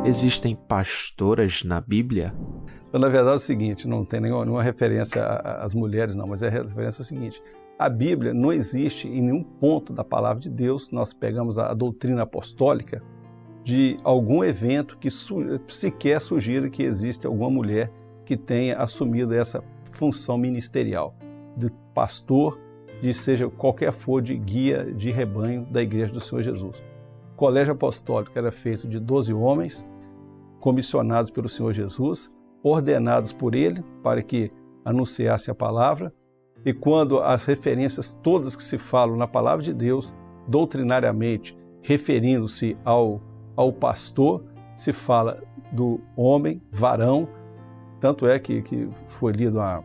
Existem pastoras na Bíblia? Então, na verdade é o seguinte, não tem nenhuma referência às mulheres não, mas a referência é o seguinte, a Bíblia não existe em nenhum ponto da palavra de Deus, nós pegamos a doutrina apostólica, de algum evento que sequer sugira que existe alguma mulher que tenha assumido essa função ministerial, de pastor, de seja qualquer for de guia de rebanho da Igreja do Senhor Jesus. O colégio apostólico era feito de 12 homens, comissionados pelo Senhor Jesus, ordenados por Ele para que anunciasse a palavra, e quando as referências todas que se falam na palavra de Deus, doutrinariamente, referindo-se ao pastor, se fala do homem, varão, tanto é que foi lido a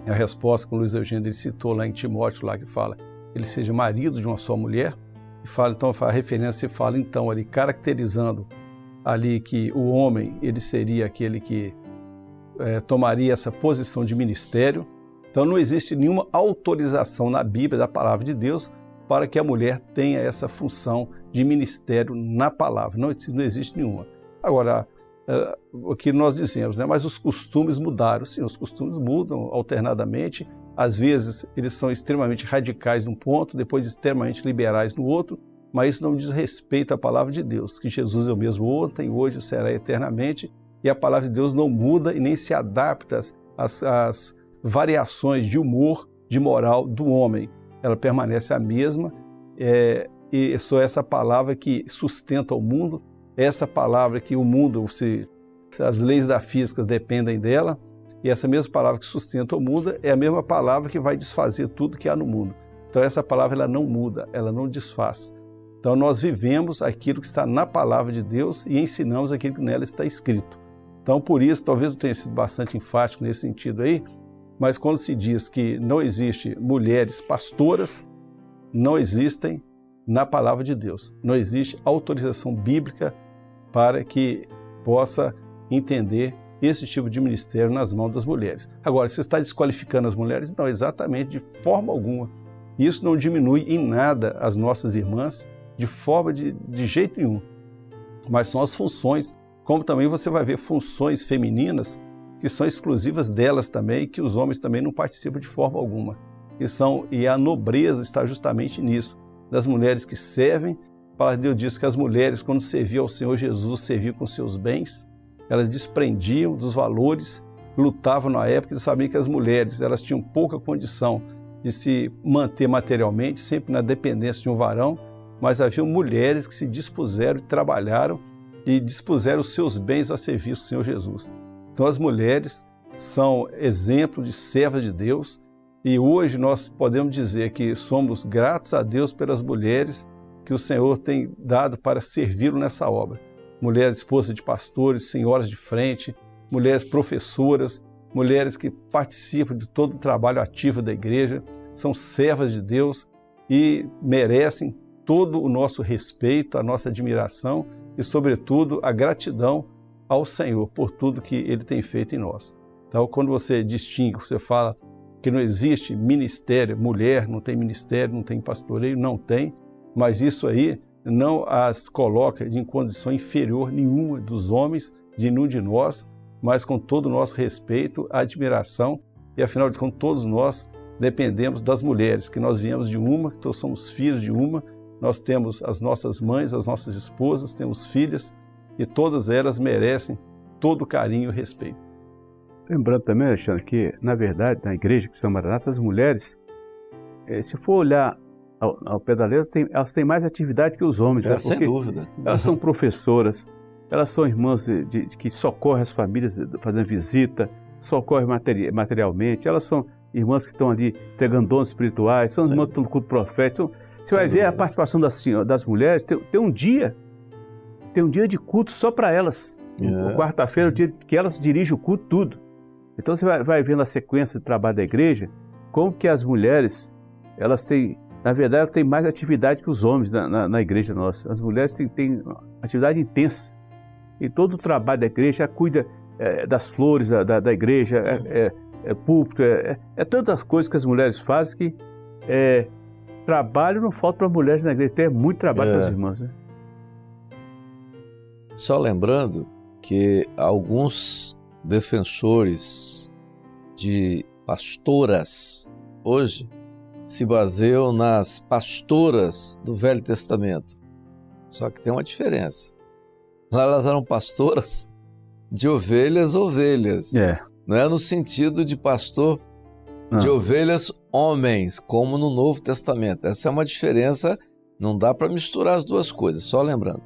resposta que o Luiz Eugênio ele citou lá em Timóteo, lá que fala, ele seja marido de uma só mulher, e fala, então a referência se fala então ali, caracterizando ali que o homem, ele seria aquele que tomaria essa posição de ministério. Então não existe nenhuma autorização na Bíblia da palavra de Deus para que a mulher tenha essa função de ministério na palavra. Não existe nenhuma. Agora, o que nós dizemos, né? Mas os costumes mudaram. Sim, os costumes mudam alternadamente. Às vezes eles são extremamente radicais num ponto, depois extremamente liberais no outro, mas isso não diz respeito à palavra de Deus, que Jesus é o mesmo ontem, hoje, será eternamente, e a palavra de Deus não muda e nem se adapta às variações de humor, de moral do homem. Ela permanece a mesma, e só essa palavra que sustenta o mundo, essa palavra que o mundo, as leis da física dependem dela, e essa mesma palavra que sustenta o mundo é a mesma palavra que vai desfazer tudo que há no mundo. Então essa palavra ela não muda, ela não desfaz. Então nós vivemos aquilo que está na palavra de Deus e ensinamos aquilo que nela está escrito. Então por isso, talvez eu tenha sido bastante enfático nesse sentido aí, mas quando se diz que não existe mulheres pastoras, não existem na palavra de Deus. Não existe autorização bíblica para que possa entender esse tipo de ministério nas mãos das mulheres. Agora, você está desqualificando as mulheres? Não, exatamente, de forma alguma. Isso não diminui em nada as nossas irmãs, de forma de jeito nenhum. Mas são as funções, como também você vai ver funções femininas que são exclusivas delas também, que os homens também não participam de forma alguma. E a nobreza está justamente nisso, das mulheres que servem. A palavra de Deus diz que as mulheres, quando serviam ao Senhor Jesus, serviam com seus bens, elas desprendiam dos valores, lutavam na época e sabiam que as mulheres elas tinham pouca condição de se manter materialmente, sempre na dependência de um varão, mas havia mulheres que se dispuseram e trabalharam e dispuseram os seus bens a serviço do Senhor Jesus. Então as mulheres são exemplo de servas de Deus e hoje nós podemos dizer que somos gratos a Deus pelas mulheres que o Senhor tem dado para servi-lo nessa obra. Mulheres esposas de pastores, senhoras de frente, mulheres professoras, mulheres que participam de todo o trabalho ativo da igreja, são servas de Deus e merecem todo o nosso respeito, a nossa admiração e, sobretudo, a gratidão ao Senhor por tudo que Ele tem feito em nós. Então, quando você distingue, você fala que não existe ministério, mulher não tem ministério, não tem pastoreio, não tem, mas isso aí não as coloca em condição inferior nenhuma dos homens, de nenhum de nós, mas com todo o nosso respeito, admiração, e afinal de contas todos nós dependemos das mulheres, que nós viemos de uma, que nós somos filhos de uma, nós temos as nossas mães, as nossas esposas, temos filhas, e todas elas merecem todo o carinho e respeito. Lembrando também, Alexandre, que na verdade na igreja Cristã Maranata, as mulheres, se for olhar ao pé da letra, elas têm mais atividade que os homens. Sem dúvida. Elas são professoras, elas são irmãs que socorrem as famílias fazendo visita, socorrem materialmente, elas são irmãs que estão ali entregando dons espirituais, são irmãs que estão no culto profético. Você vai ver a participação das mulheres, tem um dia de culto só para elas. Quarta-feira é o dia que elas dirigem o culto, tudo. Então você vai vendo a sequência de trabalho da igreja, como que as mulheres, elas têm, na verdade, elas têm mais atividade que os homens na igreja nossa. As mulheres têm atividade intensa. E todo o trabalho da igreja, cuida das flores da igreja, púlpito, tantas coisas que as mulheres fazem que trabalho não falta para mulheres na igreja, tem muito trabalho para as irmãs, né? Só lembrando que alguns defensores de pastoras hoje se baseiam nas pastoras do Velho Testamento. Só que tem uma diferença. Lá elas eram pastoras de ovelhas. Não é no sentido de pastor de ovelhas homens, como no Novo Testamento. Essa é uma diferença, não dá para misturar as duas coisas, só lembrando.